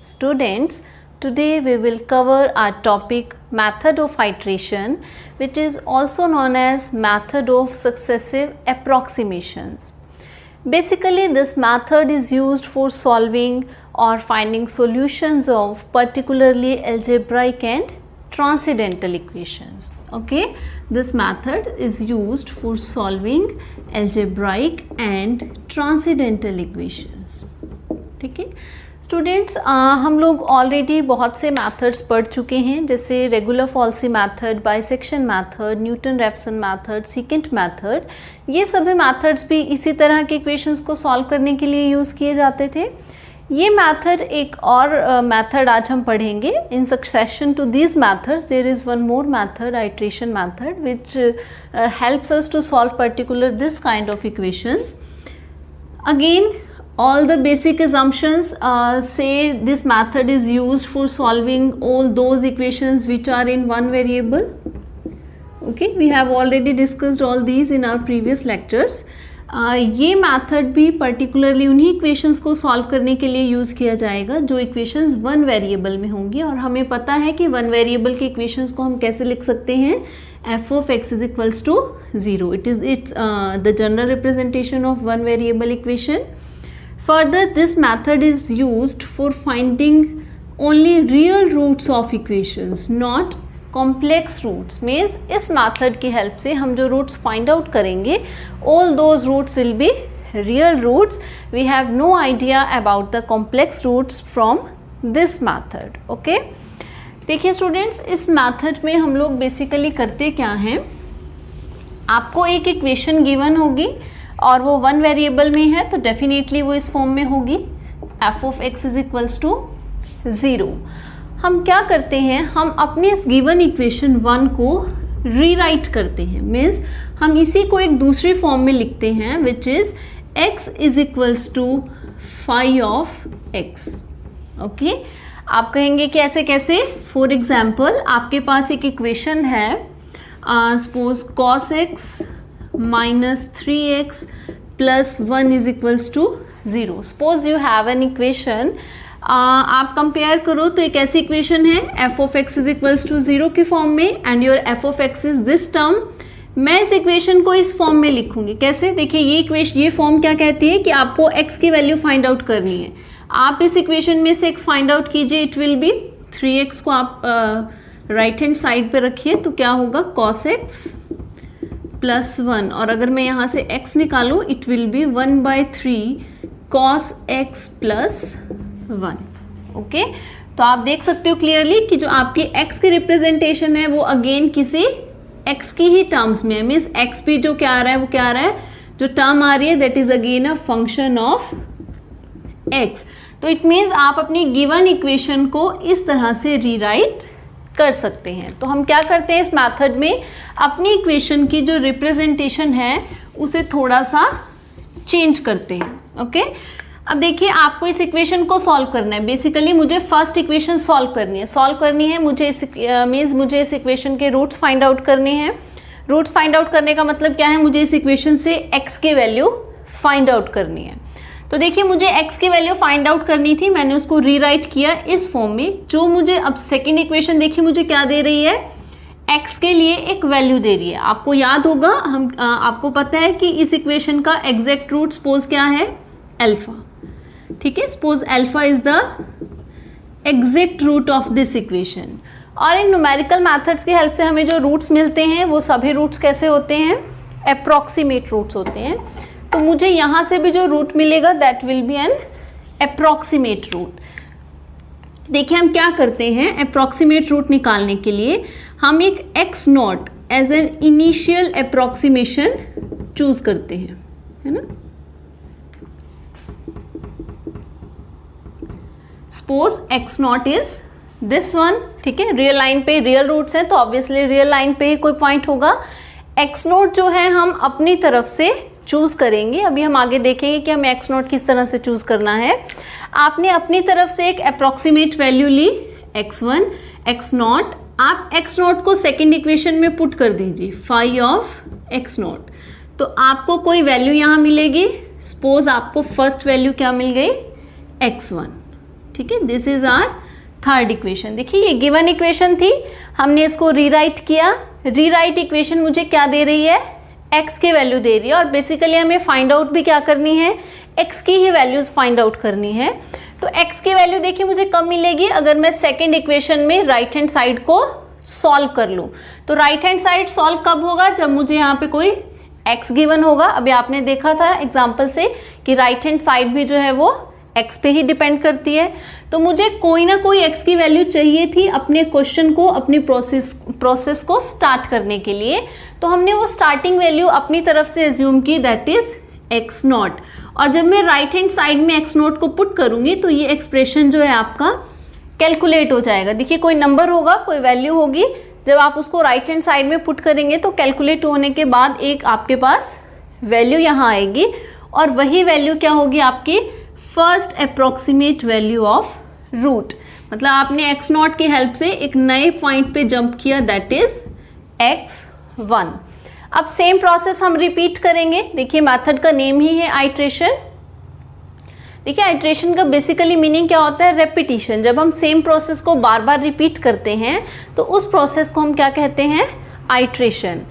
Students, today we will cover our topic method of iteration, which is also known as method of successive approximations. Basically, this method is used for solving or finding solutions of particularly algebraic and transcendental equations. Okay, this method is used for solving algebraic and transcendental equations. ठीक है students, हम लोग already बहुत से methods पढ़ चुके हैं, जैसे regular falsi method, bisection method, Newton Raphson method, secant method. ये सभी मेथड्स भी इसी तरह के इक्वेशंस को सॉल्व करने के लिए यूज़ किए जाते थे. ये मेथड एक और मेथड आज हम पढ़ेंगे. In succession to these methods there is one more method, iteration method, which helps us to solve particular this kind of equations. Again, all the basic assumptions say this method is used for solving all those equations which are in one variable. Okay, we have already discussed all these in our previous lectures. ये method भी particularly उन्हीं equations को solve करने के लिए use किया जाएगा जो इक्वेशंस वन वेरिएबल में होंगी. और हमें पता है कि वन वेरिएबल के इक्वेशंस को हम कैसे लिख सकते हैं. f of x is equals to 0. It's the general representation of one variable equation. Further, this method is used for finding only real roots of equations, not complex roots. Means इस method की help से हम जो roots find out करेंगे, all those roots will be real roots. We have no idea about the complex roots from this method. Okay? देखिए students, इस method में हम लोग बेसिकली करते क्या हैं. आपको एक इक्वेशन गिवन होगी और वो वन वेरिएबल में है, तो डेफिनेटली वो इस फॉर्म में होगी f of x is equals to 0. हम क्या करते हैं, हम अपने इस गिवन इक्वेशन 1 को रीराइट करते हैं. मीन्स हम इसी को एक दूसरी फॉर्म में लिखते हैं, which is x is equals to phi of x. Okay, आप कहेंगे कि ऐसे कैसे. फॉर एग्जाम्पल, आपके पास एक इक्वेशन है, suppose cos x minus 3x plus 1 is equals to 0. Suppose you have an equation, आप कंपेयर करो तो एक ऐसी इक्वेशन है f of x is equals to 0 की फॉर्म में, and your f of x is this term. मैं इस इक्वेशन को इस फॉर्म में लिखूंगी. कैसे, देखिए ये फॉर्म क्या कहती है कि आपको x की वैल्यू फाइंड आउट करनी है. आप इस इक्वेशन में से x फाइंड आउट कीजिए. इट विल बी 3x को आप राइट हैंड साइड पे रखिए, तो क्या होगा cos x प्लस 1, और अगर मैं यहाँ से x निकालूँ, it will B 1/3 cos x plus 1. Okay, तो आप देख सकते हो क्लियरली कि जो आपकी x की रिप्रेजेंटेशन है वो अगेन किसी x की ही टर्म्स में है. मीन्स x भी जो क्या आ रहा है, वो क्या आ रहा है, जो टर्म आ रही है that is again a function of x. तो इट मीन्स आप अपनी गिवन इक्वेशन को इस तरह से रीराइट कर सकते हैं. तो हम क्या करते हैं इस मेथड में, अपनी इक्वेशन की जो रिप्रेजेंटेशन है उसे थोड़ा सा चेंज करते हैं. ओके, अब देखिए आपको इस इक्वेशन को सॉल्व करना है. बेसिकली मुझे फर्स्ट इक्वेशन सॉल्व करनी है. मुझे इस इक्वेशन के रूट्स फाइंड आउट करने हैं. रूट्स फाइंड आउट करने का मतलब क्या है, मुझे इस इक्वेशन से x की वैल्यू फाइंड आउट करनी है. तो देखिए मुझे x की वैल्यू फाइंड आउट करनी थी, मैंने उसको रीराइट किया इस फॉर्म में. जो मुझे अब सेकंड इक्वेशन देखिए मुझे क्या दे रही है, x के लिए एक वैल्यू दे रही है. आपको याद होगा, आपको पता है कि इस इक्वेशन का एग्जैक्ट रूट सपोज क्या है, अल्फा. ठीक है, suppose alpha is the exact root of this equation. और इन न्यूमेरिकल मेथड्स की हेल्प से हमें जो रूट्स मिलते हैं वो सभी रूट्स कैसे होते हैं, अप्रॉक्सीमेट रूट्स होते हैं. तो मुझे यहाँ से भी जो रूट मिलेगा that will be an approximate root. देखिए हम क्या करते हैं, अप्रॉक्सीमेट रूट निकालने के लिए हम एक x naught as an initial approximation choose करते हैं, है ना. Suppose x naught is this one. ठीक है, रियल लाइन पे रियल रूट्स हैं तो ऑब्वियसली रियल लाइन पे ही कोई पॉइंट होगा. x नॉट जो है हम अपनी तरफ से चूज करेंगे. अभी हम आगे देखेंगे कि हमें x नॉट किस तरह से चूज करना है. आपने अपनी तरफ से एक अप्रॉक्सीमेट वैल्यू ली x1 x नॉट. आप x नॉट को सेकेंड इक्वेशन में पुट कर दीजिए phi ऑफ x नॉट. तो आपको कोई वैल्यू यहाँ मिलेगी. सपोज आपको फर्स्ट वैल्यू क्या मिल गई, x1. ठीक है, this is our third equation. देखिए ये गिवन इक्वेशन थी, हमने इसको रीराइट किया। रीराइट इक्वेशन मुझे क्या दे रही है, x की वैल्यू दे रही है, और बेसिकली हमें फाइंड आउट भी क्या करनी है, x की ही वैल्यूज फाइंड आउट करनी है। तो x की वैल्यू देखिए मुझे कब मिलेगी, अगर मैं सेकेंड इक्वेशन में राइट हैंड साइड को सॉल्व कर लूँ। तो राइट हैंड साइड सॉल्व कब होगा, जब मुझे यहाँ पे कोई x गिवन होगा। अभी आपने देखा था एग्जाम्पल से कि राइट हैंड साइड भी जो है वो x पे ही डिपेंड करती है। तो मुझे कोई ना कोई x की वैल्यू चाहिए थी अपने क्वेश्चन को, अपनी प्रोसेस को स्टार्ट करने के लिए। तो हमने वो स्टार्टिंग वैल्यू अपनी तरफ से एज्यूम की, दैट इज x नॉट। और जब मैं राइट हैंड साइड में x नॉट को पुट करूंगी तो ये एक्सप्रेशन जो है आपका कैलकुलेट हो जाएगा। देखिए कोई नंबर होगा, कोई वैल्यू होगी, जब आप उसको राइट हैंड साइड में पुट करेंगे तो कैलकुलेट होने के बाद एक आपके पास वैल्यू यहाँ आएगी, और वही वैल्यू क्या होगी, आपकी first approximate value of root. मतलब आपने x नॉट की हेल्प से एक नए पॉइंट पे जंप किया, दैट इज x1। अब सेम प्रोसेस हम रिपीट करेंगे। देखिए मेथड का नेम ही है आइट्रेशन। देखिए आइट्रेशन का बेसिकली मीनिंग क्या होता है, रेपिटिशन। जब हम सेम प्रोसेस को बार बार रिपीट करते हैं तो उस प्रोसेस को हम क्या कहते हैं, आइट्रेशन।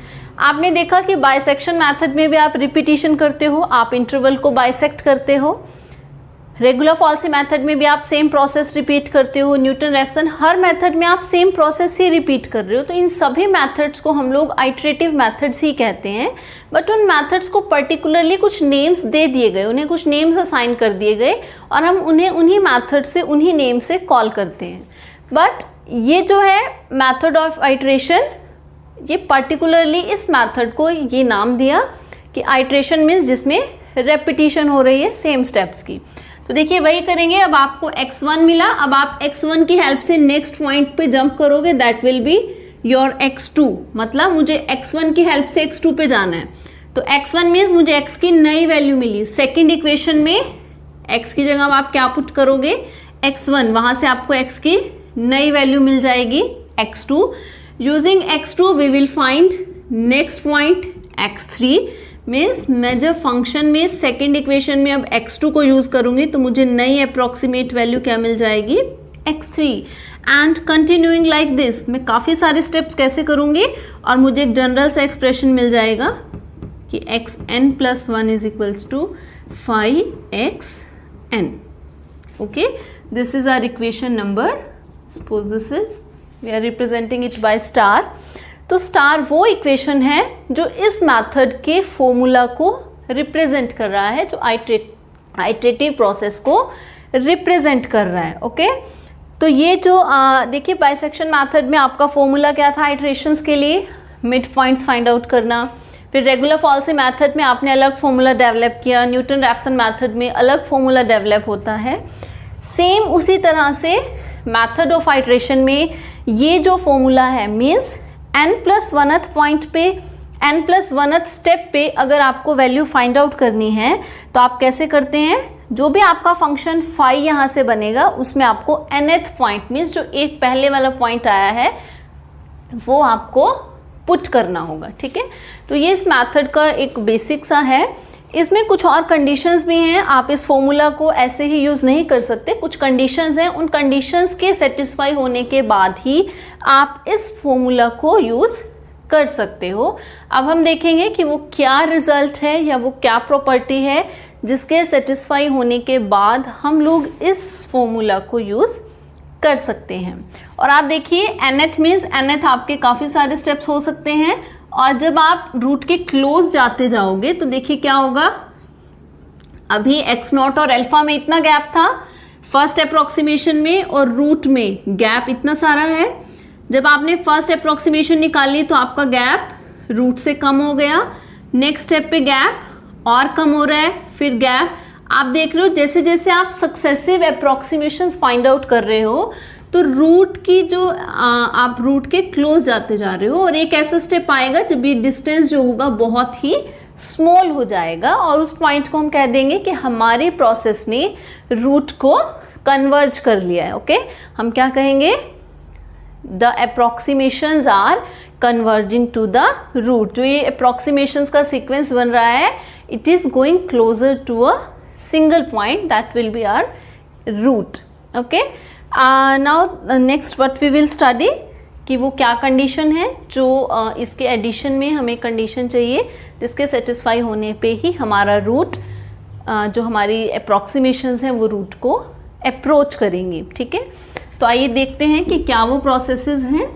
आपने देखा कि बाइसेक्शन मेथड में भी आप रिपीटिशन करते हो, आप इंटरवल को बाइसेक्ट करते हो। रेगुलर फॉल्सी मेथड में भी आप सेम प्रोसेस रिपीट करते हो। न्यूटन रेफसन, हर मेथड में आप सेम प्रोसेस ही रिपीट कर रहे हो। तो इन सभी मेथड्स को हम लोग आइट्रेटिव मेथड्स ही कहते हैं। बट उन मेथड्स को पर्टिकुलरली कुछ नेम्स दे दिए गए, उन्हें कुछ नेम्स असाइन कर दिए गए, और हम उन्हें उन्हीं मेथड से, उन्हीं नेम से कॉल करते हैं। बट ये जो है मेथड ऑफ आइट्रेशन, ये पर्टिकुलरली इस मेथड को ये नाम दिया कि आइट्रेशन मीन्स जिसमें रेपिटिशन हो रही है सेम स्टेप्स की। तो देखिए वही करेंगे। अब आपको x1 मिला, अब आप x1 की हेल्प से नेक्स्ट पॉइंट पे जंप करोगे, that will be your x2। मतलब मुझे x1 की हेल्प से x2 पे जाना है। तो x1 मीन्स मुझे x की नई वैल्यू मिली। सेकेंड इक्वेशन में x की जगह आप क्या पुट करोगे, x1, वहां से आपको x की नई वैल्यू मिल जाएगी x2। Using x2 we will find next point x3। Means मैं जब फंक्शन में सेकेंड इक्वेशन में अब x2 को यूज करूंगी तो मुझे नई अप्रोक्सीमेट वैल्यू क्या मिल जाएगी, x3। And continuing like this, मैं काफ़ी सारे स्टेप्स कैसे करूंगी और मुझे एक जनरल सा एक्सप्रेशन मिल जाएगा कि xn+1 is equals to 5xn। Okay, this is our equation number. Suppose this is, we are representing it by star. तो स्टार वो इक्वेशन है जो इस मेथड के फॉर्मूला को रिप्रेजेंट कर रहा है, जो आइट्रेटिव प्रोसेस को रिप्रेजेंट कर रहा है। ओके, तो ये जो देखिए बाइसेक्शन मेथड में आपका फॉर्मूला क्या था आइट्रेशंस के लिए, मिड पॉइंट्स फाइंड आउट करना। फिर रेगुलर फॉल्सी मेथड में आपने अलग फॉर्मूला डेवलप किया, न्यूटन रैफसन मेथड में अलग फॉर्मूला डेवलप होता है। सेम उसी तरह से मेथड ऑफ आइट्रेशन में ये जो फॉर्मूला है, मीन्स n+1th पॉइंट पे, n+1th स्टेप पे अगर आपको वैल्यू फाइंड आउट करनी है तो आप कैसे करते हैं, जो भी आपका फंक्शन फाई यहाँ से बनेगा उसमें आपको nth पॉइंट मीन्स जो एक पहले वाला पॉइंट आया है वो आपको पुट करना होगा। ठीक है, तो ये इस मेथड का एक बेसिक सा है। इसमें कुछ और कंडीशंस भी हैं, आप इस फॉर्मूला को ऐसे ही यूज़ नहीं कर सकते। कुछ कंडीशंस हैं, उन कंडीशंस के सेटिस्फाई होने के बाद ही आप इस फॉर्मूला को यूज़ कर सकते हो। अब हम देखेंगे कि वो क्या रिजल्ट है या वो क्या प्रॉपर्टी है जिसके सेटिस्फाई होने के बाद हम लोग इस फॉर्मूला को यूज़ कर सकते हैं। और आप देखिए nth मीन्स nth आपके काफ़ी सारे स्टेप्स हो सकते हैं, और जब आप रूट के क्लोज जाते जाओगे तो देखिए क्या होगा। अभी x0 और अल्फा में इतना गैप था फर्स्ट अप्रोक्सीमेशन में, और रूट में गैप इतना सारा है। जब आपने फर्स्ट अप्रोक्सीमेशन निकाली तो आपका गैप रूट से कम हो गया। नेक्स्ट स्टेप पे गैप और कम हो रहा है, फिर गैप। आप देख रहे हो जैसे जैसे आप सक्सेसिव अप्रोक्सीमेशंस फाइंड आउट कर रहे हो तो रूट की जो आप रूट के क्लोज जाते जा रहे हो, और एक ऐसा स्टेप आएगा जब ये डिस्टेंस जो होगा बहुत ही स्मॉल हो जाएगा, और उस पॉइंट को हम कह देंगे कि हमारी प्रोसेस ने रूट को कन्वर्ज कर लिया है। ओके, हम क्या कहेंगे, the approximations are converging to the root. जो ये अप्रोक्सीमेशंस का सीक्वेंस बन रहा है, it is going closer to a single point that will be our root. Okay, now next what we will study कि वो क्या कंडीशन है जो इसके एडिशन में हमें कंडीशन चाहिए जिसके सेटिस्फाई होने पे ही हमारा रूट जो हमारी अप्रॉक्सीमेशंस हैं वो रूट को अप्रोच करेंगी. ठीक है, तो आइए देखते हैं कि क्या वो प्रोसेसेस हैं.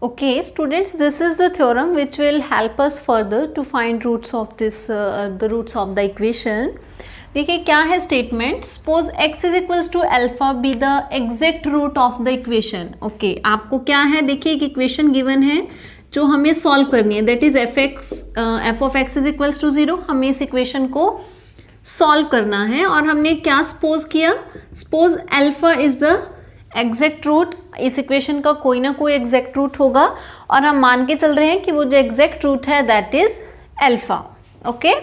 Okay students, this is the theorem which will help us further to find roots of this the roots of the equation. देखिए क्या है statement. Suppose x is equals to alpha be the exact root of the equation. Okay, आपको क्या है, देखिए एक equation given है जो हमें सॉल्व करनी है, that is f of x is equals to 0. हमें इस इक्वेशन को सॉल्व करना है और हमने क्या सपोज किया, suppose alpha is the exact root. इस इक्वेशन का कोई ना कोई एग्जैक्ट रूट होगा और हम मान के चल रहे हैं कि वो जो एग्जैक्ट रूट है दैट इज अल्फा. ओके,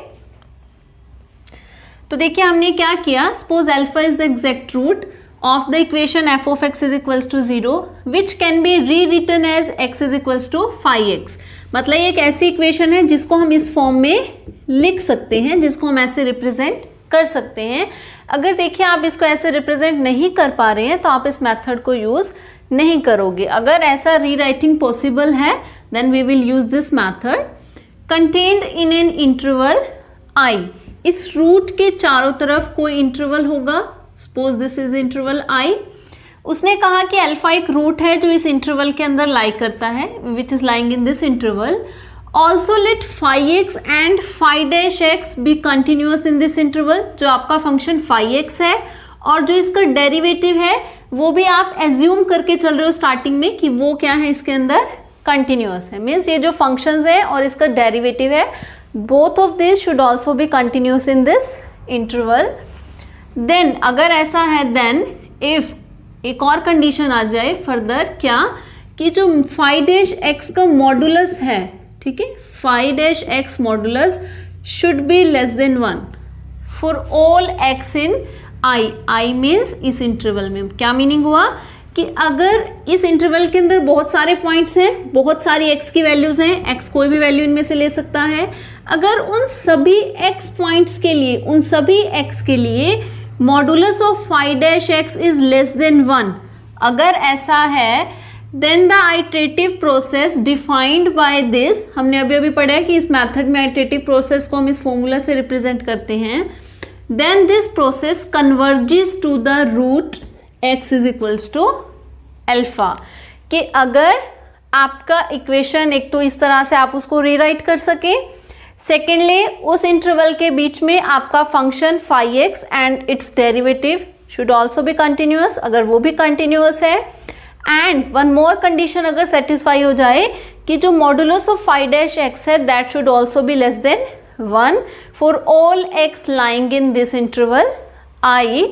तो देखिए हमने क्या किया, suppose alpha is the exact root of the equation F of x is equals to 0 which can be rewritten as X is equals to 5x. मतलब ये एक ऐसी इक्वेशन है जिसको हम इस फॉर्म में लिख सकते हैं, जिसको हम ऐसे रिप्रेजेंट कर सकते हैं. अगर देखिए आप इसको ऐसे रिप्रेजेंट नहीं कर पा रहे हैं तो आप इस मेथड को यूज नहीं करोगे. अगर ऐसा रीराइटिंग पॉसिबल है then we will use this method. Contained in an interval i, इस रूट के चारों तरफ कोई इंटरवल होगा. Suppose this is interval i. उसने कहा कि अल्फा एक रूट है जो इस इंटरवल के अंदर लाई करता है, which is lying in this interval. Also let phi x and phi dash x be continuous in this interval. जो आपका फंक्शन फाई एक्स है और जो इसका डेरिवेटिव है वो भी आप एज्यूम करके चल रहे हो स्टार्टिंग में कि वो क्या है, इसके अंदर कंटिन्यूअस है. मीन्स ये जो फंक्शंस है और इसका डेरिवेटिव है, both of this should also be continuous in this interval. Then अगर ऐसा है देन इफ एक और कंडीशन आ जाए फर्दर, क्या कि जो फाई डैश एक्स का मॉडुलस है, ठीक है, phi dash x modulus should be less than 1 for all x in I. I means इस इंटरवल में क्या मीनिंग हुआ कि अगर इस इंटरवल के अंदर बहुत सारे पॉइंट्स हैं, बहुत सारी एक्स की वैल्यूज हैं, एक्स कोई भी वैल्यू इनमें से ले सकता है, अगर उन सभी एक्स पॉइंट्स के लिए, उन सभी एक्स के लिए modulus of phi dash x is less than 1, अगर ऐसा है then the iterative process defined by this, हमने अभी अभी पढ़ा है कि इस मेथड में आइटरेटिव प्रोसेस को हम इस फॉर्मूला से रिप्रेजेंट करते हैं. Then this process converges to the root x is equals to alpha. कि अगर आपका इक्वेशन एक तो इस तरह से आप उसको रीराइट कर सके, सेकेंडली उस इंटरवल के बीच में आपका function phi x and its derivative should also be continuous, अगर वो भी कंटिन्यूअस है. एंड वन मोर कंडीशन अगर सेटिस्फाई हो जाए कि जो modulus of phi dash x है that should also be less than 1 for all X lying in this interval i.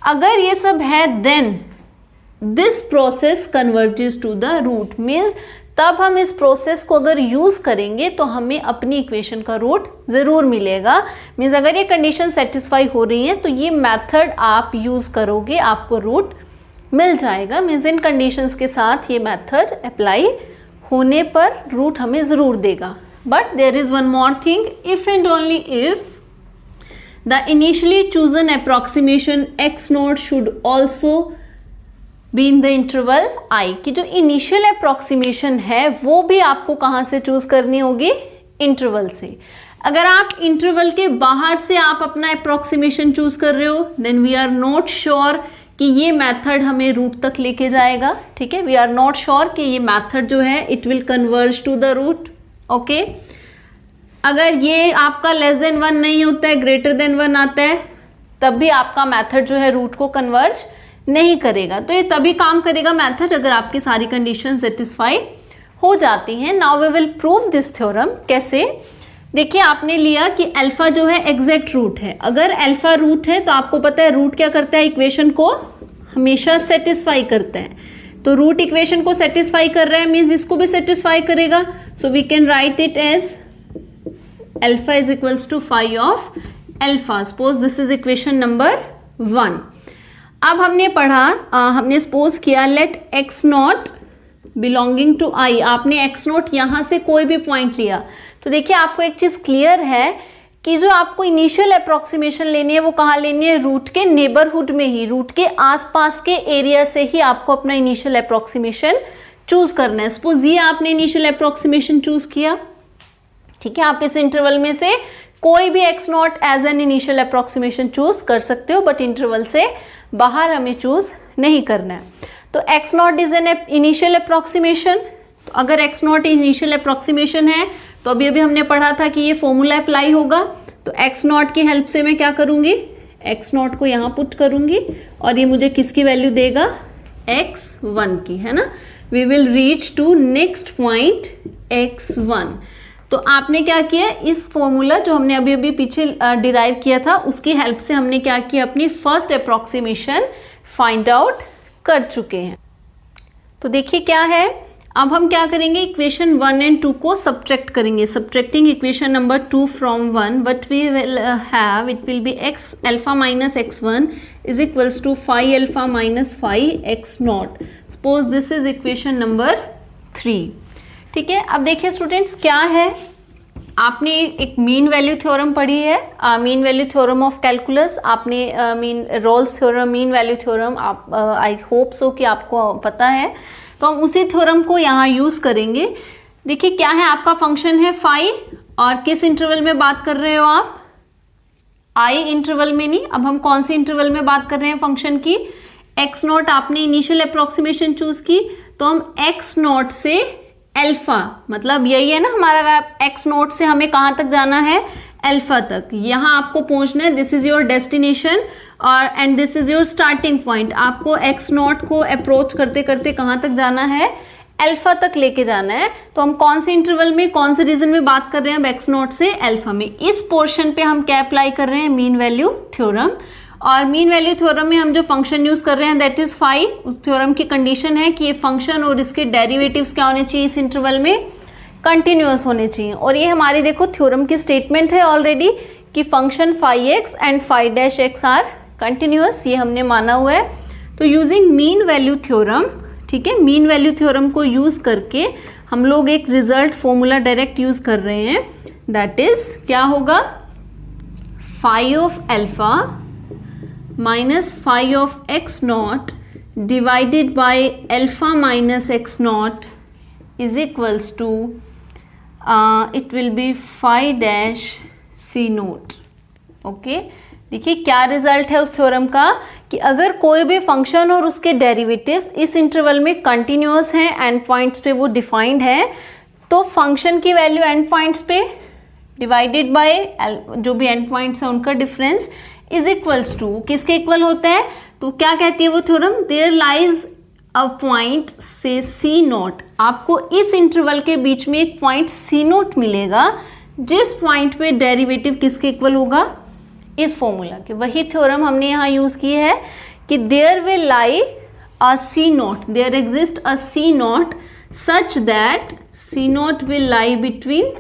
अगर ये सब है then this process converges to the root. Means तब हम इस प्रोसेस को अगर यूज करेंगे तो हमें अपनी इक्वेशन का रूट जरूर मिलेगा. मीन्स अगर ये कंडीशन सेटिस्फाई हो रही है तो ये मेथड आप यूज करोगे, आपको रूट मिल जाएगा. मीन्स इन कंडीशंस के साथ ये मेथड अप्लाई होने पर रूट हमें जरूर देगा. But there is one more thing, if and only if the initially chosen approximation x naught should also be in the interval i. की जो इनिशियल अप्रोक्सीमेशन है वो भी आपको कहाँ से चूज करनी होगी, इंटरवल से. अगर आप इंटरवल के बाहर से आप अपना अप्रोक्सीमेशन चूज कर रहे हो then we are not sure कि ये मेथड हमें रूट तक लेके जाएगा. ठीक है, वी आर नॉट श्योर कि ये मेथड जो है it will converge to the root. Okay, अगर ये आपका लेस देन 1 नहीं होता है, ग्रेटर देन 1 आता है, तब भी आपका मेथड जो है रूट को कन्वर्ज नहीं करेगा. तो ये तभी काम करेगा मेथड अगर आपकी सारी कंडीशन सेटिस्फाई हो जाती हैं. Now we will prove this theorem. कैसे, देखिए आपने लिया कि अल्फा जो है एग्जैक्ट रूट है. अगर अल्फा रूट है तो आपको पता है रूट क्या करता है, इक्वेशन को हमेशा सेटिस्फाई करता है. तो रूट इक्वेशन को सेटिस्फाई कर रहा है मीन्स इसको भी सेटिस्फाई करेगा. So we can write it as alpha is equals to phi of alpha. Suppose this is equation number 1. अब हमने पढ़ा, हमने सपोज किया let X not belonging to I. आपने एक्स नॉट यहां से कोई भी पॉइंट लिया तो देखिए आपको एक चीज क्लियर है कि जो आपको इनिशियल अप्रोक्सीमेशन लेनी है वो कहाँ लेनी है, रूट के नेबरहुड में ही, रूट के आसपास के एरिया से ही आपको अपना इनिशियल अप्रोक्सीमेशन चूज करना है। सपोज ये आपने इनिशियल अप्रोक्सीमेशन चूज किया, ठीक है, आप इस इंटरवल में से कोई भी x naught as an initial approximation choose कर सकते हो, बट इंटरवल से बाहर हमें चूज नहीं करना है। तो x naught is an initial approximation. तो अगर x नॉट इनिशियल अप्रोक्सीमेशन है तो अभी अभी हमने पढ़ा था कि ये फॉर्मूला अप्लाई होगा। तो x नॉट की हेल्प से मैं क्या करूंगी, x नॉट को यहाँ पुट करूंगी और ये मुझे किसकी वैल्यू देगा, x1 की, है ना। We will reach to next point x1। तो आपने क्या किया, इस फॉर्मूला जो हमने अभी अभी पीछे डिराइव किया था उसकी हेल्प से हमने क्या किया, अपनी फर्स्ट अप्रोक्सीमेशन फाइंड आउट कर चुके हैं। तो देखिए क्या है, अब हम क्या करेंगे, इक्वेशन 1 एंड 2 को सब्ट्रैक्ट करेंगे। Subtracting equation number 2 from 1, what we will have, it will be x alpha minus x1 is equals to phi alpha minus phi x naught. Suppose this is equation number 3, ठीक है। अब देखिए students क्या है, आपने एक mean value theorem पढ़ी है, mean value theorem of calculus, आपने mean Rolle's theorem, mean value theorem, आप आई होप सो कि आपको पता है। तो हम उसी थ्योरम को यहाँ यूज करेंगे। देखिए क्या है, आपका फंक्शन है फाई और किस इंटरवल में बात कर रहे हो आप, आई इंटरवल में नहीं। अब हम कौन सी इंटरवल में बात कर रहे हैं फंक्शन की, एक्स नॉट आपने इनिशियल अप्रोक्सीमेशन चूज की, तो हम एक्स नॉट से अल्फा, मतलब यही है ना हमारा, एक्स नॉट से हमें कहाँ तक जाना है, अल्फा तक। यहाँ आपको पहुंचना है, दिस इज योर डेस्टिनेशन और and this is your starting point. आपको एक्स नॉट को अप्रोच करते करते कहाँ तक जाना है, अल्फा तक लेके जाना है। तो हम कौन से इंटरवल में, कौन से रीजन में बात कर रहे हैं, अब एक्स नॉट से अल्फा में। इस पोर्शन पे हम क्या अप्लाई कर रहे हैं, मीन वैल्यू थ्योरम। और मीन वैल्यू थ्योरम में हम जो फंक्शन यूज कर रहे हैं दैट इज फाई। उस थ्योरम की कंडीशन है कि ये फंक्शन और इसके डेरिवेटिव्स क्या होने चाहिए, इस इंटरवल में कंटिन्यूअस होने चाहिए। और ये हमारी देखो थ्योरम की स्टेटमेंट है ऑलरेडी कि function phi x and phi dash x are continuous, ये हमने माना हुआ है। तो यूजिंग मीन वैल्यू थ्योरम, ठीक है, मीन वैल्यू थ्योरम को यूज करके हम लोग एक रिजल्ट फॉर्मूला डायरेक्ट यूज कर रहे हैं, दैट इज क्या होगा, phi of alpha minus phi of x naught divided by alpha minus x naught is equals to it will be phi dash c naught. Okay, देखिए क्या result है उस theorem का कि अगर कोई भी फंक्शन और उसके डेरिवेटिव्स इस इंटरवल में कंटिन्यूअस हैं, एंड पॉइंट्स पे वो डिफाइंड है, तो फंक्शन की वैल्यू एंड पॉइंट्स पे डिवाइडेड बाय जो भी एंड पॉइंट्स है उनका डिफरेंस इज इक्वल्स टू किसके इक्वल होता है। तो क्या कहती है वो theorem, there lies a point से सी नोट, आपको इस इंटरवल के बीच में एक पॉइंट सी नोट मिलेगा जिस पॉइंट पे डेरिवेटिव किसके इक्वल होगा, इस फॉर्मूला के। वही थ्योरम हमने यहाँ यूज की है कि there will lie a c naught, there exist a c naught such that c naught will lie between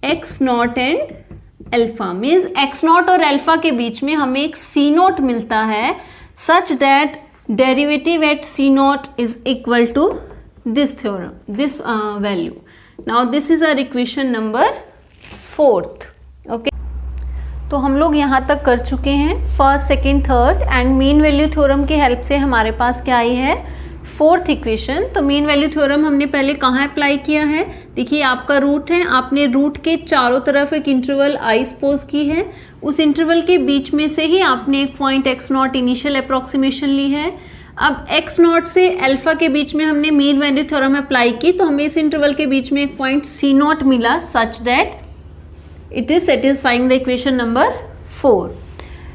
x naught and alpha. Means x naught और अल्फा के बीच में हमें एक सी नोट मिलता है such that derivative at c naught is equal to this theorem, this value. Now this is our equation number 4th। Okay, तो हम लोग यहाँ तक कर चुके हैं first, second, third, and mean value theorem की हेल्प से हमारे पास क्या आई है, 4th इक्वेशन। तो मीन वैल्यू थ्योरम हमने पहले कहाँ अप्लाई किया है, देखिए आपका रूट है, आपने रूट के चारों तरफ एक इंटरवल आई सपोज की है, उस इंटरवल के बीच में से ही आपने एक point X not initial approximation ली है। अब एक्स नॉट से अल्फा के बीच में हमने मीन वैल्यू थ्योरम अप्लाई की, तो हमें इस इंटरवल के बीच में एक पॉइंट सी नॉट मिला such that it is satisfying the equation number 4.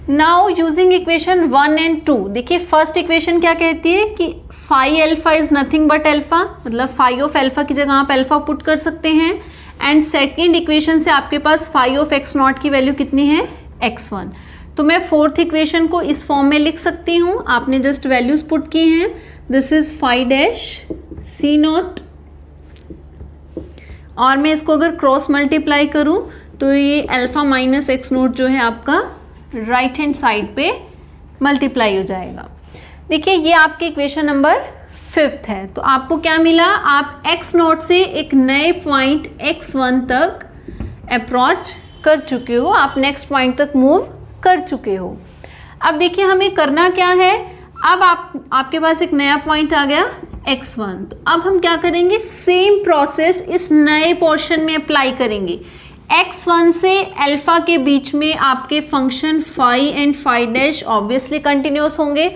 Now using equation 1 and 2, देखिए फर्स्ट इक्वेशन क्या कहती है कि phi alpha is nothing but alpha, मतलब फाई ऑफ अल्फा की जगह आप अल्फा पुट कर सकते हैं। एंड सेकेंड इक्वेशन से आपके पास फाई ऑफ एक्स नॉट की वैल्यू कितनी है, x1। तो मैं 4th इक्वेशन को इस फॉर्म में लिख सकती हूँ, आपने जस्ट वैल्यूज पुट की हैं, this is phi dash C naught, और मैं इसको अगर क्रॉस मल्टीप्लाई करूँ तो ये अल्फा माइनस एक्स नोट जो है आपका राइट हैंड साइड पे मल्टीप्लाई हो जाएगा। देखिए ये आपकी इक्वेशन नंबर 5th है। तो आपको क्या मिला, आप एक्स नोट से एक नए पॉइंट x1 तक अप्रोच कर चुके हो, आप नेक्स्ट पॉइंट तक मूव कर चुके हो। अब देखिए हमें करना क्या है, अब आपके पास एक नया पॉइंट आ गया x1, तो अब हम क्या करेंगे, सेम प्रोसेस इस नए पोर्शन में अप्लाई करेंगे। x1 से अल्फा के बीच में आपके function phi and phi dash obviously continuous होंगे।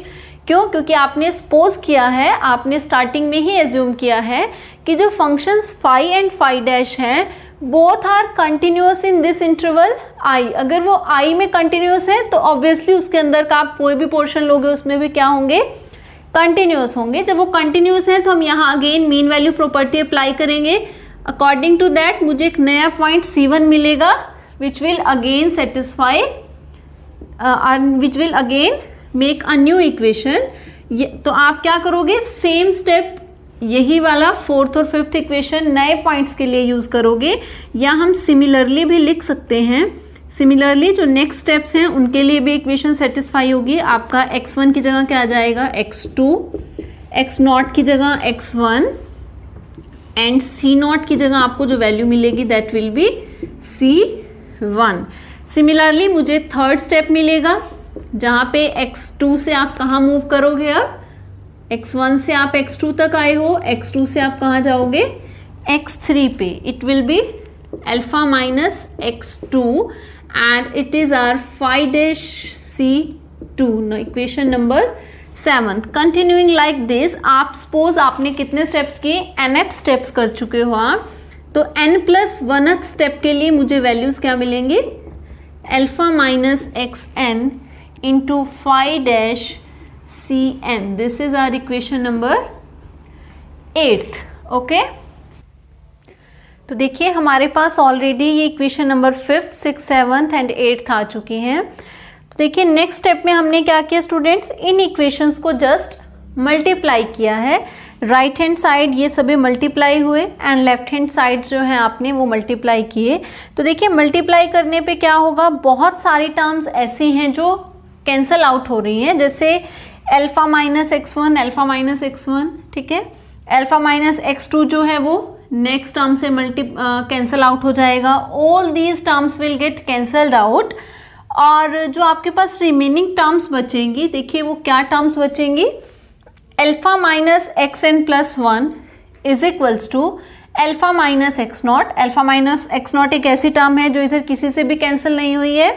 क्यों? क्योंकि आपने सपोज किया है, आपने स्टार्टिंग में ही एज्यूम किया है कि जो functions phi and phi dash हैं both are continuous in this interval i। अगर वो i में कंटिन्यूस है तो ऑब्वियसली उसके अंदर का आप कोई भी पोर्शन लोगे उसमें भी क्या होंगे, कंटिन्यूस होंगे। जब वो कंटिन्यूस है तो हम यहाँ again mean value property apply करेंगे। अकॉर्डिंग टू दैट मुझे एक नया पॉइंट c1 मिलेगा which will again satisfy which will again make a new equation. तो आप क्या करोगे, सेम स्टेप यही वाला फोर्थ और फिफ्थ इक्वेशन नए पॉइंट्स के लिए यूज करोगे, या हम सिमिलरली भी लिख सकते हैं। सिमिलरली जो नेक्स्ट स्टेप्स हैं उनके लिए भी इक्वेशन सेटिस्फाई होगी। आपका x1 की जगह क्या आ जाएगा, x2, x0 की जगह x1 एंड c0 की जगह आपको जो वैल्यू मिलेगी that will B c1। Similarly मुझे थर्ड स्टेप मिलेगा जहाँ पे x2 से आप कहाँ मूव करोगे, अब x1 से आप x2 तक आए हो, x2 से आप कहाँ जाओगे, x3 पे। It will be alpha minus x2 and it is our phi dash c2, equation number 7। Continuing like this, आप सपोज आपने कितने स्टेप्स किए, nth स्टेप्स कर चुके हो आप, तो n+1th स्टेप के लिए मुझे वैल्यूज क्या मिलेंगे, alpha minus xn into phi dash cn। This is our equation number 8। Okay, तो देखिए हमारे पास ऑलरेडी ये equation number 5th, 6th, 7th and 8th आ चुकी हैं। तो देखिए नेक्स्ट स्टेप में हमने क्या किया स्टूडेंट्स, इन इक्वेशंस को जस्ट मल्टीप्लाई किया है। राइट हैंड साइड ये सभी मल्टीप्लाई हुए एंड लेफ्ट हैंड साइड जो है आपने वो मल्टीप्लाई किए। तो देखिए मल्टीप्लाई करने पे क्या होगा, बहुत सारी टर्म्स ऐसी हैं जो कैंसल आउट हो रही हैं, जैसे alpha minus x1, alpha minus x1, ठीक है। अल्फा माइनस x2 जो है वो नेक्स्ट टर्म से कैंसल आउट हो जाएगा। All these terms will get cancelled out, और जो आपके पास रिमेनिंग टर्म्स बचेंगी, देखिए वो क्या टर्म्स बचेंगी, alpha minus xn plus 1 is equals to alpha minus x0। Alpha minus x0 एक ऐसी टर्म है जो इधर किसी से भी कैंसिल नहीं हुई है।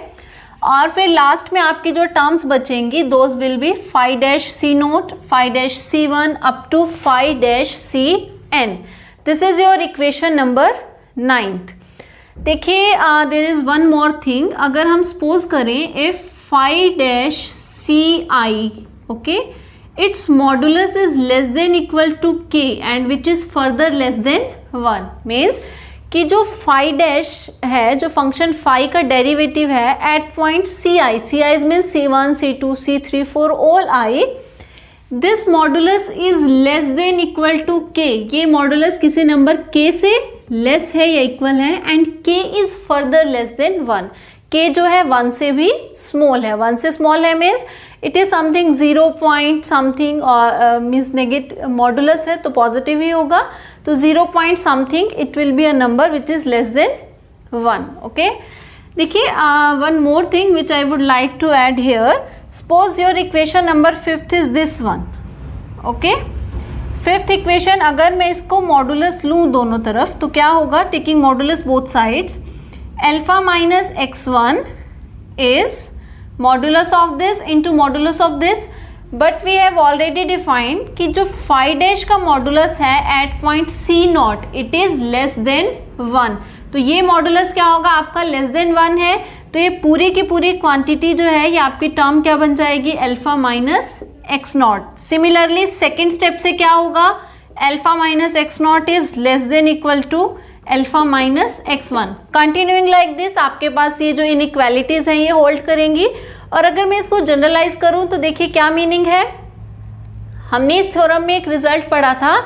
और फिर लास्ट में आपकी जो टर्म्स बचेंगी those will be phi dash c0, phi dash c1 up to phi dash cn। This is your equation number 9th। देखिए there is one more thing, अगर हम सपोज करें if phi dash ci, okay, its modulus is less than equal to k and which is further less than 1, means कि जो phi dash है, जो function phi का derivative है at point ci means c1, c2, c3, 4 all i, this modulus is less than equal to k। ये modulus किसी number k से less है या इक्वल है and k is further less than 1। k जो है 1 से भी स्मॉल है, 1 से स्मॉल है means it is something 0 point something, और मीन्स नेगेटिव मॉडुलस है तो पॉजिटिव ही होगा, तो 0 point something it will be a number which is less than 1। Okay, देखिए one more thing which I would like to add here, suppose your equation number 5th is this one. Okay, 5th equation अगर मैं इसको modulus लूँ दोनों तरफ तो क्या होगा, taking modulus both sides, alpha minus x1 is modulus of this into modulus of this, but we have already defined कि जो फाई डैश का मॉडुलस है at point c0 it is less than 1, तो ये मॉडुलस क्या होगा आपका, less than 1 है, तो ये पूरी की पूरी क्वांटिटी जो है ये आपकी टर्म क्या बन जाएगी, alpha minus x0। Similarly second step से क्या होगा, alpha minus x0 is less than equal to alpha minus x1। Continuing like this आपके पास ये जो इनइक्वालिटीज हैं ये होल्ड करेंगी। और अगर मैं इसको जनरलाइज करूं तो देखिए क्या मीनिंग है, हमने इस थ्योरम में एक रिजल्ट पढ़ा था,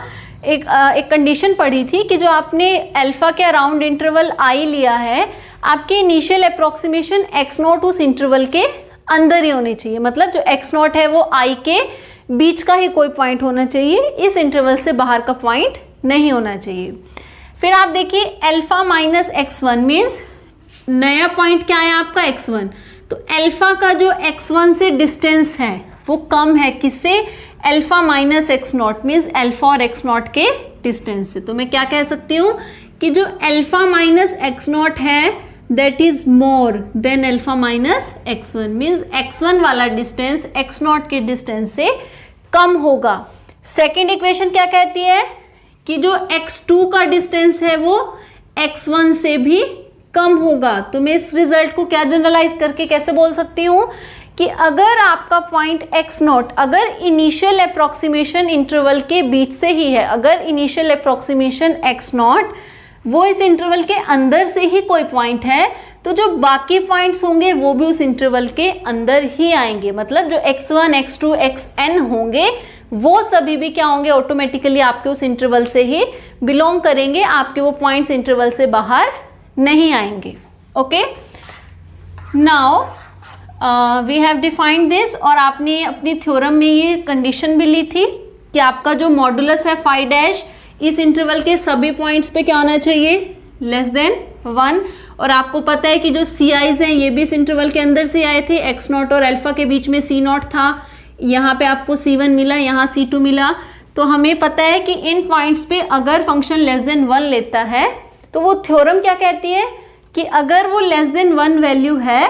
एक कंडीशन पढ़ी थी कि जो आपने अल्फा के अराउंड इंटरवल i लिया है, आपकी इनिशियल अप्रोक्सीमेशन x0 उस इंटरवल के अंदर ही होनी चाहिए, मतलब जो x0 है वो i के बीच का ही कोई पॉइंट होना चाहिए, इस इंटरवल से बाहर का पॉइंट नहीं होना चाहिए। फिर आप देखिए अल्फा माइनस x1 मीन्स नया पॉइंट क्या है आपका x1, तो अल्फा का जो x1 से डिस्टेंस है वो कम है, किससे, alpha minus x not, means alpha और एक्स नॉट के डिस्टेंस से। तो मैं क्या कह सकती हूँ कि जो अल्फा माइनस एक्स नॉट है that is more than alpha minus x1, means x1 वाला डिस्टेंस x नॉट के डिस्टेंस से कम होगा। सेकेंड इक्वेशन क्या कहती है कि जो x2 का डिस्टेंस है वो x1 से भी कम होगा। तो मैं इस रिजल्ट को क्या जनरलाइज करके कैसे बोल सकती हूँ कि अगर आपका पॉइंट x नॉट अगर इनिशियल अप्रोक्सीमेशन इंटरवल के बीच से ही है, अगर इनिशियल अप्रोक्सीमेशन x नॉट वो इस इंटरवल के अंदर से ही कोई पॉइंट है, तो जो बाकी पॉइंट्स होंगे वो भी उस इंटरवल के अंदर ही आएंगे। मतलब जो x1, x2, xn होंगे वो सभी भी क्या होंगे, ऑटोमेटिकली आपके उस इंटरवल से ही बिलोंग करेंगे, आपके वो पॉइंट्स इंटरवल से बाहर नहीं आएंगे। Okay, now we have defined this, और आपने अपनी थ्योरम में ये कंडीशन भी ली थी कि आपका जो मॉडुलस है फाई डैश इस इंटरवल के सभी पॉइंट्स पे क्या होना चाहिए, लेस देन 1। और आपको पता है कि जो सी आईज हैं ये भी इस इंटरवल के अंदर से आए थे, एक्स नॉट और अल्फा के बीच में सी नॉट था, यहाँ पे आपको C1 मिला, यहाँ C2 मिला। तो हमें पता है कि इन पॉइंट्स पे अगर फंक्शन लेस देन 1 लेता है तो वो थ्योरम क्या कहती है कि अगर वो लेस देन 1 वैल्यू है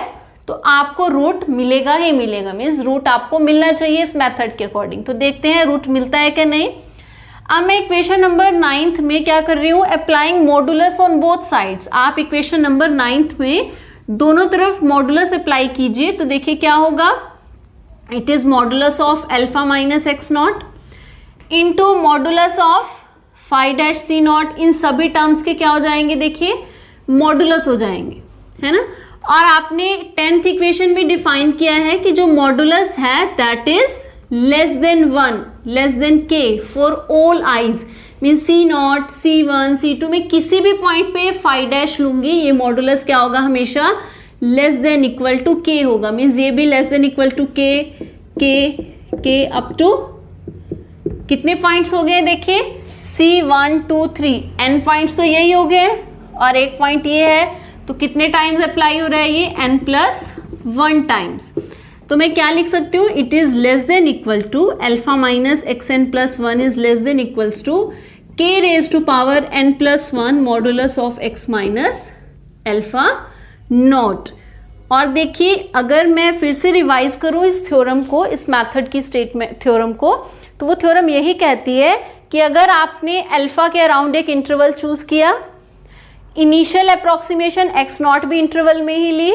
तो आपको रूट मिलेगा ही मिलेगा, मीन्स रूट आपको मिलना चाहिए इस मेथड के अकॉर्डिंग। तो देखते हैं रूट मिलता है कि नहीं। अब मैं इक्वेशन नंबर 9 में क्या कर रही हूँ, applying modulus on both sides. आप इक्वेशन नंबर 9 में दोनों तरफ मॉडुलस अप्लाई कीजिए, तो देखिए क्या होगा, it is modulus of alpha minus x not into modulus of phi dash C not. इन सभी टर्म्स के क्या हो जाएंगे, देखिए मॉडुलस हो जाएंगे, है ना। और आपने 10th इक्वेशन में डिफाइन किया है कि जो मॉडुलस है that is less than 1, less than k for all eyes, mean C0, C1, C2 में किसी भी पॉइंट पे फाई डैश लूंगी, ये मॉडुलस क्या होगा, हमेशा less than equal to k होगा, मीन्स ये भी less than equal to k up to कितने पॉइंट्स हो गए, देखिए C1, 2, 3, n पॉइंट्स तो यही हो गए और एक पॉइंट ये है, तो कितने टाइम्स अप्लाई हो रहा है ये, n+1 टाइम्स। तो मैं क्या लिख सकती हूँ, it is less than equal to alpha minus xn+1 is less than equals to k raise to power n+1 modulus of x minus alpha naught. और देखिए अगर मैं फिर से रिवाइज करूँ इस थ्योरम को, इस मेथड की स्टेटमेंट थ्योरम को, तो वो थ्योरम यही कहती है कि अगर आपने अल्फा के अराउंड एक इंटरवल चूज किया, इनिशियल अप्रोक्सीमेशन x नॉट भी इंटरवल में ही ली,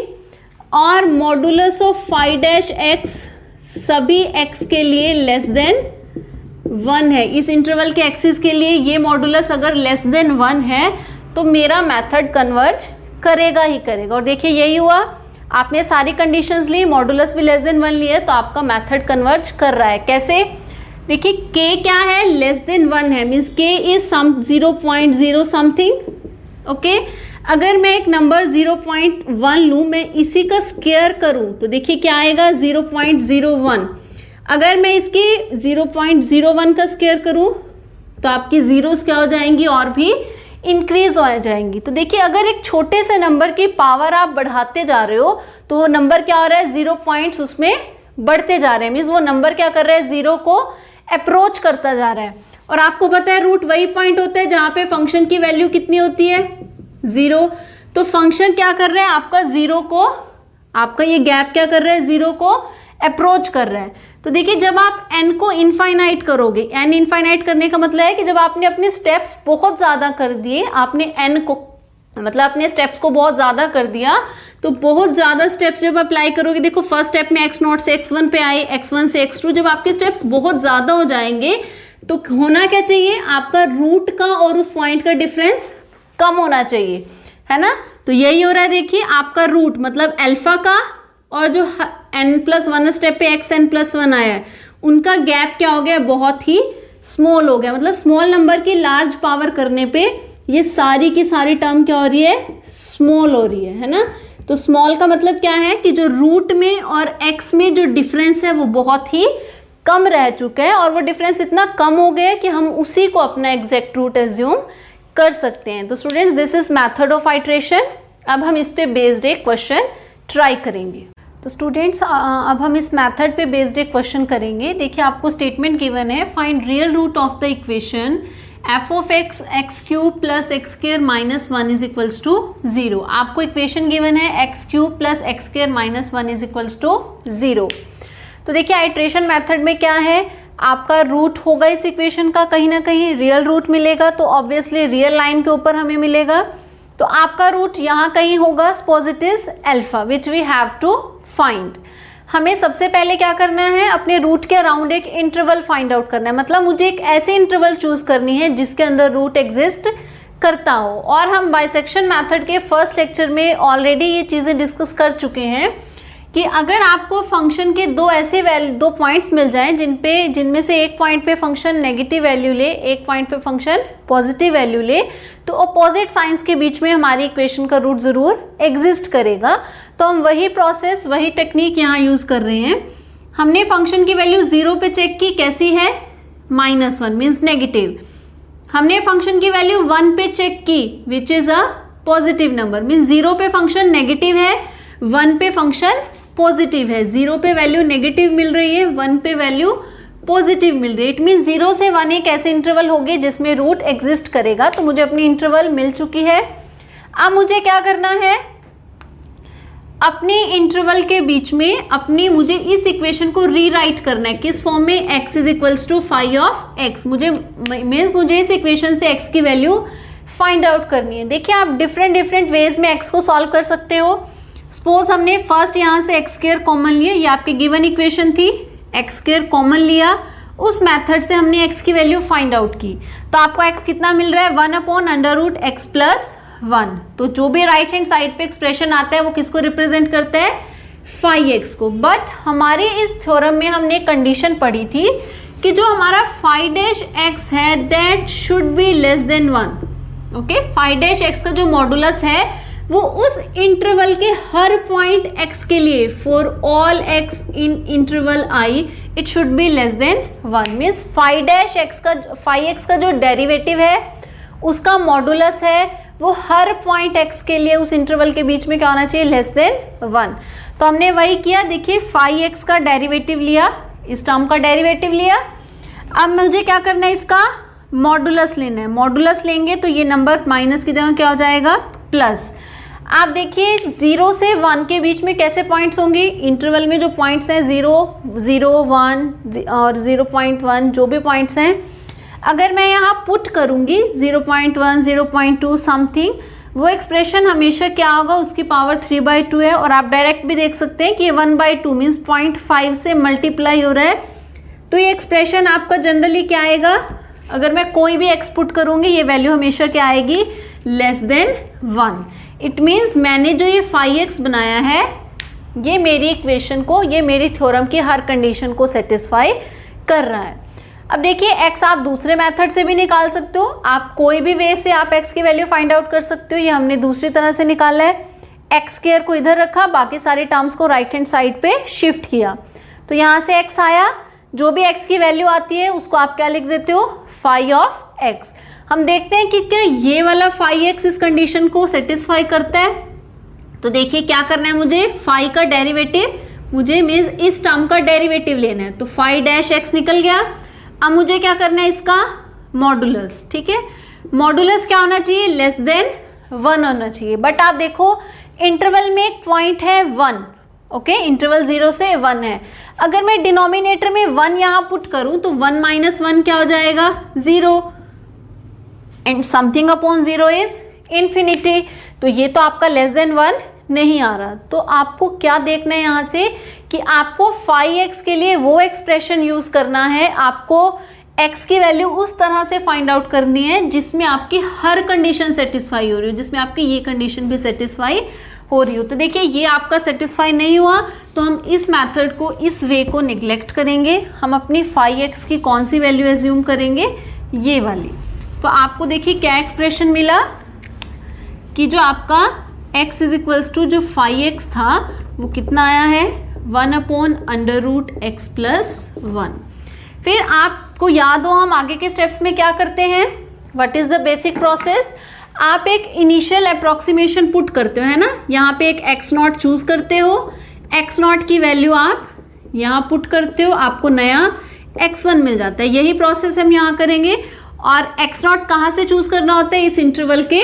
और modulus of phi dash x सभी x के लिए लेस देन 1 है, इस इंटरवल के एक्सिस के लिए ये मॉडुलस अगर लेस देन 1 है तो मेरा मेथड कन्वर्ज करेगा ही करेगा। और देखिए यही हुआ, आपने सारी कंडीशंस ली, मॉडुलस भी लेस देन 1 लिए, तो आपका मेथड कन्वर्ज कर रहा है। कैसे, देखिए k क्या है, लेस देन 1 है, means k is some 0.0 something. Okay, अगर मैं एक नंबर 0.1 लूँ, मैं इसी का स्क्वायर करूँ तो देखिए क्या आएगा, 0.01। अगर मैं इसकी 0.01 का स्क्वायर करूँ तो आपकी जीरोस क्या हो जाएंगी, और भी इंक्रीज हो जाएंगी। तो देखिए अगर एक छोटे से नंबर की पावर आप बढ़ाते जा रहे हो तो वो नंबर क्या हो रहा है, 0 पॉइंट्स उसमें बढ़ते जा रहे हैं, मीन्स वो नंबर क्या कर रहा है, 0 को अप्रोच करता जा रहा है। और आपको पता है रूट वही पॉइंट होता है जहाँ पे फंक्शन की वैल्यू कितनी होती है, 0। तो फंक्शन क्या कर रहा है, आपका 0 को, आपका ये गैप क्या कर रहा है, 0 को अप्रोच कर रहा है। तो देखिए जब आप n को इनफाइनाइट करोगे, n इनफाइनाइट करने का मतलब है कि जब आपने अपने स्टेप्स बहुत ज़्यादा कर दिए, आपने n को मतलब अपने स्टेप्स को बहुत ज़्यादा कर दिया, तो बहुत ज़्यादा स्टेप्स जब अप्लाई करोगे, देखो फर्स्ट स्टेप में x0 से x1 पे आए, x1 से x2, जब आपके स्टेप्स बहुत ज़्यादा हो जाएंगे तो होना क्या चाहिए, आपका रूट का और उस पॉइंट का डिफरेंस कम होना चाहिए, है ना। तो यही हो रहा है, देखिए आपका रूट मतलब अल्फा का और जो n+1 स्टेप पे xn+1 आया है उनका गैप क्या हो गया, बहुत ही स्मॉल हो गया। मतलब स्मॉल नंबर की लार्ज पावर करने पे ये सारी की सारी टर्म क्या हो रही है, स्मॉल हो रही है ना। तो स्मॉल का मतलब क्या है कि जो रूट में और x में जो डिफरेंस है वो बहुत ही कम रह चुका है, और वो डिफरेंस इतना कम हो गया कि हम उसी को अपना एग्जैक्ट रूट एज्यूम कर सकते हैं। तो students this is method of iteration. अब हम इस पे बेस्ड एक क्वेश्चन ट्राई करेंगे। तो स्टूडेंट्स अब हम इस मेथड पे बेस्ड एक क्वेश्चन करेंगे। देखिए आपको स्टेटमेंट गिवन है, find real root of the equation f of x x cube plus x square minus 1 is equals to 0। आपको इक्वेशन गिवन है x cube plus x square minus 1 is equals to 0। तो देखिए iteration method में क्या है, आपका root होगा इस इक्वेशन का, कहीं ना कहीं रियल रूट मिलेगा, तो ऑब्वियसली रियल लाइन के ऊपर हमें मिलेगा। तो आपका रूट यहाँ कहीं होगा, suppose it is alpha which we have to find. हमें सबसे पहले क्या करना है, अपने रूट के अराउंड एक इंटरवल फाइंड आउट करना है। मतलब मुझे एक ऐसे इंटरवल चूज करनी है जिसके अंदर रूट एग्जिस्ट करता हो। और हम बाइसेक्शन मेथड के फर्स्ट लेक्चर में ऑलरेडी ये चीज़ें डिस्कस कर चुके हैं कि अगर आपको फंक्शन के दो पॉइंट्स मिल जाएं जिनमें से एक पॉइंट पे फंक्शन नेगेटिव वैल्यू ले, एक पॉइंट पे फंक्शन पॉजिटिव वैल्यू ले, तो अपोजिट साइंस के बीच में हमारी इक्वेशन का रूट जरूर एग्जिस्ट करेगा। तो हम वही प्रोसेस, वही टेक्निक यहाँ यूज कर रहे हैं। हमने फंक्शन की वैल्यू 0 पे चेक की, कैसी है, -1 मीन्स नेगेटिव। हमने फंक्शन की वैल्यू 1 पे चेक की which is a positive number, means 0 पे फंक्शन नेगेटिव है, 1 पे फंक्शन पॉजिटिव है। 0 पे वैल्यू नेगेटिव मिल रही है, 1 पे वैल्यू पॉजिटिव मिल रही है। इट मीन 0 से 1 एक ऐसे इंटरवल होगी जिसमें रूट एग्जिस्ट करेगा। तो मुझे अपनी इंटरवल मिल चुकी है। अब मुझे क्या करना है, अपने इंटरवल के बीच में मुझे इस इक्वेशन को रीराइट करना है। किस फॉर्म में, x is equals to phi of x। मुझे इस इक्वेशन से x की वैल्यू फाइंड आउट करनी है। देखिए आप डिफरेंट वेज में x को सॉल्व कर सकते हो। सपोज हमने फर्स्ट यहाँ से एक्स स्क्वायर कॉमन लिया, ये आपकी गिवन इक्वेशन थी, एक्स स्क्वायर कॉमन लिया, उस मेथड से हमने x की वैल्यू फाइंड आउट की। तो आपको x कितना मिल रहा है, 1/√x + 1। तो जो भी राइट हैंड साइड पे एक्सप्रेशन आता है वो किसको रिप्रेजेंट करता है, फाई एक्स को। बट हमारे इस थ्योरम में हमने कंडीशन पढ़ी थी कि जो हमारा फाई डैश एक्स है that should be less than 1। Okay, phi dash x का जो मॉडुलस है वो उस इंटरवल के हर पॉइंट x के लिए, for all x in interval i it should be less than 1। Means phi x का जो डेरिवेटिव है उसका मॉडुलस है वो हर पॉइंट x के लिए उस इंटरवल के बीच में क्या होना चाहिए, लेस देन 1। तो हमने वही किया। देखिए फाई एक्स का डेरिवेटिव लिया, इस टर्म का डेरिवेटिव लिया। अब मुझे क्या करना है, इसका मॉडुलस लेना है। मॉडुलस लेंगे तो ये नंबर माइनस की जगह क्या हो जाएगा, प्लस। आप देखिए 0 से 1 के बीच में कैसे पॉइंट्स होंगे, इंटरवल में जो पॉइंट्स हैं 0, 0, 1 और 0.1 जो भी पॉइंट्स हैं, अगर मैं यहाँ पुट करूँगी 0.1, 0.2 समथिंग, वो एक्सप्रेशन हमेशा क्या होगा, उसकी पावर 3/2 है। और आप डायरेक्ट भी देख सकते हैं कि 1/2 मीन्स 0.5 से मल्टीप्लाई हो रहा है। तो ये एक्सप्रेशन आपका जनरली क्या आएगा, अगर मैं कोई भी एक्स पुट करूँगी ये वैल्यू हमेशा क्या आएगी, लेस देन 1। इट मीन्स मैंने जो ये फाई एक्स बनाया है ये मेरी इक्वेशन को, ये मेरी थ्योरम की हर कंडीशन को सेटिस्फाई कर रहा है। अब देखिए x आप दूसरे मेथड से भी निकाल सकते हो, आप कोई भी वे से आप x की वैल्यू फाइंड आउट कर सकते हो। ये हमने दूसरी तरह से निकाला है, एक्स स्क्वायर को इधर रखा, बाकी सारे टर्म्स को राइट हैंड साइड पे शिफ्ट किया। तो यहाँ से x आया, जो भी x की वैल्यू आती है उसको आप क्या लिख देते हो, फाई ऑफ x। हम देखते हैं कि क्या ये वाला फाई एक्स इस कंडीशन को सेटिस्फाई करता है। तो देखिए क्या करना है, मुझे फाई का डेरिवेटिव, मुझे मीन्स इस टर्म का डेरिवेटिव लेना है। तो फाई डैश एक्स निकल गया। अब मुझे क्या करना है, इसका मॉडुलस। ठीक है, मॉडुलस क्या होना चाहिए, लेस देन 1 होना चाहिए। बट आप देखो इंटरवल में एक पॉइंट है 1, ओके, इंटरवल 0 से 1 है। अगर मैं डिनोमिनेटर में 1 यहाँ पुट करूं तो 1 - 1 क्या हो जाएगा, 0, and something upon 0 is infinity. तो ये तो आपका लेस देन 1 नहीं आ रहा। तो आपको क्या देखना है यहाँ से कि आपको फाई एक्स के लिए वो एक्सप्रेशन यूज करना है, आपको x की वैल्यू उस तरह से फाइंड आउट करनी है जिसमें आपकी हर कंडीशन सेटिस्फाई हो रही हो, जिसमें आपकी ये कंडीशन भी सेटिस्फाई हो रही हो। तो देखिए ये आपका सेटिस्फाई नहीं हुआ तो हम इस मेथड को, इस वे को निग्लेक्ट करेंगे। हम अपनी फाई एक्स की कौन सी वैल्यू एज्यूम करेंगे, ये वाली। तो आपको देखिए क्या एक्सप्रेशन मिला कि जो आपका x इज इक्वल्स टू जो फाई एक्स था वो कितना आया है, 1/√x + 1। फिर आपको याद हो हम आगे के स्टेप्स में क्या करते हैं, what is the basic process, आप एक इनिशियल अप्रोक्सीमेशन पुट करते हो, है ना, यहाँ पे एक एक्स नॉट चूज करते हो, एक्स नॉट की वैल्यू आप यहाँ पुट करते हो, आपको नया x1 मिल जाता है। यही प्रोसेस हम यहाँ करेंगे। और x नॉट कहाँ से चूज करना होता है, इस इंटरवल के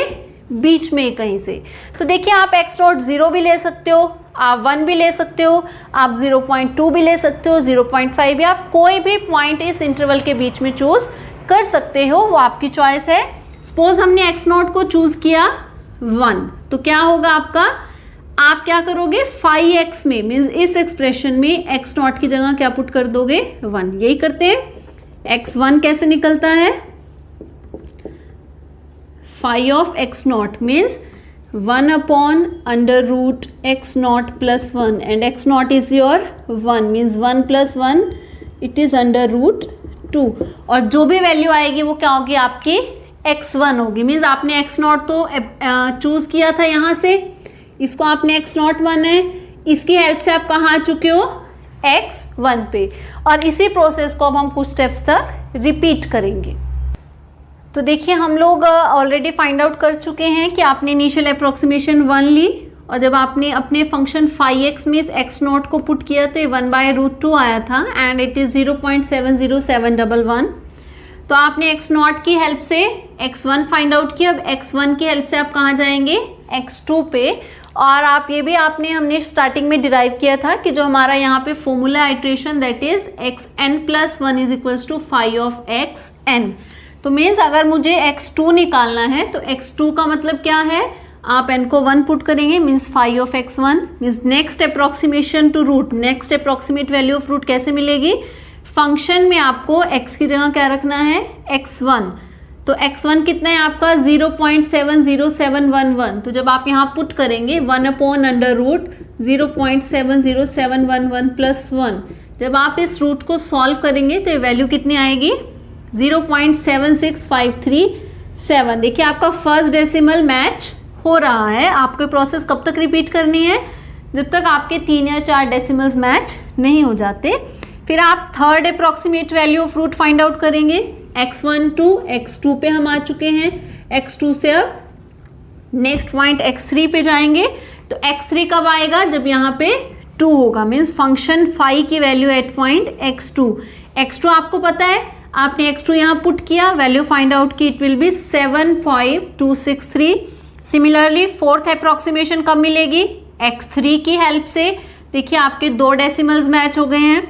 बीच में कहीं से। तो देखिए आप x नॉट 0 भी ले सकते हो, आप 1 भी ले सकते हो, आप 0.2 भी ले सकते हो, 0.5 या आप कोई भी पॉइंट इस इंटरवल के बीच में चूज कर सकते हो, वो आपकी चॉइस है। सपोज हमने x नॉट को चूज किया 1, तो क्या होगा आपका, आप क्या करोगे 5x में, मीन्स इस एक्सप्रेशन में x नॉट की जगह क्या पुट कर दोगे 1। यही करते हैं। x1 कैसे निकलता है, 5 of x naught means 1 upon under root x naught plus 1 and x naught is your 1 means 1 plus 1 it is under root 2। और जो भी वैल्यू आएगी वो क्या होगी, आपकी x1 होगी। मीन्स आपने x नॉट तो चूज किया था यहाँ से, इसको आपने x नॉट 1 है, इसकी हेल्प से आप कहाँ आ चुके हो x1 पे। और इसी प्रोसेस को अब हम कुछ स्टेप्स तक रिपीट करेंगे। तो देखिए हम लोग ऑलरेडी फाइंड आउट कर चुके हैं कि आपने इनिशियल अप्रोक्सीमेशन 1 ली, और जब आपने अपने फंक्शन 5x में इस x नॉट को पुट किया तो ये 1/√2 आया था एंड इट इज 0.70711। तो आपने x नॉट की हेल्प से x1 फाइंड आउट किया। अब x1 की हेल्प से आप कहाँ जाएंगे, x2 पे। और आप ये भी हमने स्टार्टिंग में डिराइव किया था कि जो हमारा यहाँ पे formula iteration that is xn+1 is equals to 5 of xn। तो मीन्स अगर मुझे x2 निकालना है तो x2 का मतलब क्या है, आप n को 1 पुट करेंगे means 5 of x1 means next approximation to root, next approximate value of root कैसे मिलेगी, फंक्शन में आपको x की जगह क्या रखना है x1। तो x1 कितना है आपका 0.70711। तो जब आप यहाँ पुट करेंगे 1 अपॉन अंडर रूट 0.70711 प्लस 1, जब आप इस रूट को सॉल्व करेंगे तो ये वैल्यू कितनी आएगी 0.76537। देखिए आपका फर्स्ट डेसिमल मैच हो रहा है। आपको प्रोसेस कब तक रिपीट करनी है, जब तक आपके 3 या 4 डेसिमल्स मैच नहीं हो जाते। फिर आप third approximate value of root find out करेंगे। x1 टू x2 पे हम आ चुके हैं, x2 से अब नेक्स्ट पॉइंट x3 पे जाएंगे। तो x3 कब आएगा, जब यहाँ पे 2 होगा, मीन्स फंक्शन फाई की वैल्यू एट पॉइंट x2 आपको पता है, आपने x2 यहाँ पुट किया, वैल्यू फाइंड आउट की, it will B 75263। Similarly fourth approximation कब मिलेगी, x3 की हेल्प से। देखिए आपके 2 डेसिमल्स मैच हो गए हैं।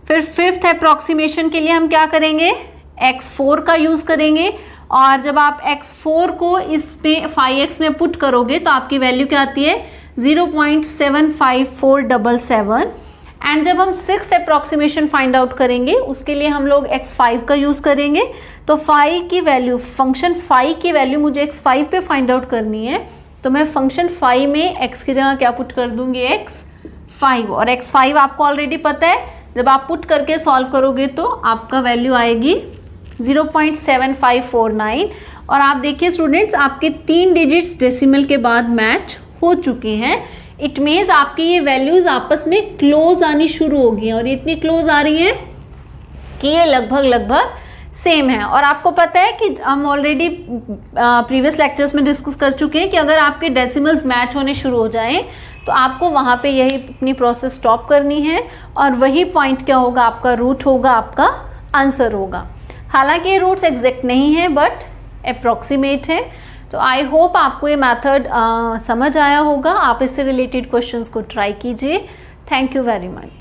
फिर फिफ्थ अप्रोक्सीमेशन के लिए हम क्या करेंगे, x4 का यूज करेंगे। और जब आप x4 को इस पे 5x में पुट करोगे तो आपकी वैल्यू क्या आती है 0.75477। एंड जब हम सिक्स्थ अप्रोक्सीमेशन फाइंड आउट करेंगे उसके लिए हम लोग x5 का यूज करेंगे। तो फाई की वैल्यू, फंक्शन फाई की वैल्यू मुझे x5 पे फाइंड आउट करनी है, तो मैं फंक्शन फाई में x की जगह क्या पुट कर दूंगी x5। और x5 आपको ऑलरेडी पता है, जब आप पुट करके सॉल्व करोगे तो आपका वैल्यू आएगी 0.7549। और आप देखिए स्टूडेंट्स, आपके 3 डिजिट्स डेसिमल के बाद मैच हो चुके हैं। इट मीन्स आपकी ये वैल्यूज आपस में क्लोज आनी शुरू हो गई हैं, और इतनी क्लोज आ रही हैं कि ये लगभग सेम है। और आपको पता है कि हम ऑलरेडी प्रीवियस लेक्चर्स में डिस्कस कर चुके हैं कि अगर आपके डेसिमल्स मैच होने शुरू हो जाएं तो आपको वहाँ पे यही अपनी प्रोसेस स्टॉप करनी है, और वही पॉइंट क्या होगा, आपका रूट होगा, आपका आंसर होगा। हालांकि ये रूट्स एग्जैक्ट नहीं है बट अप्रोक्सीमेट है। तो आई होप आपको ये मेथड समझ आया होगा। आप इससे रिलेटेड क्वेश्चंस को ट्राई कीजिए। Thank you very much.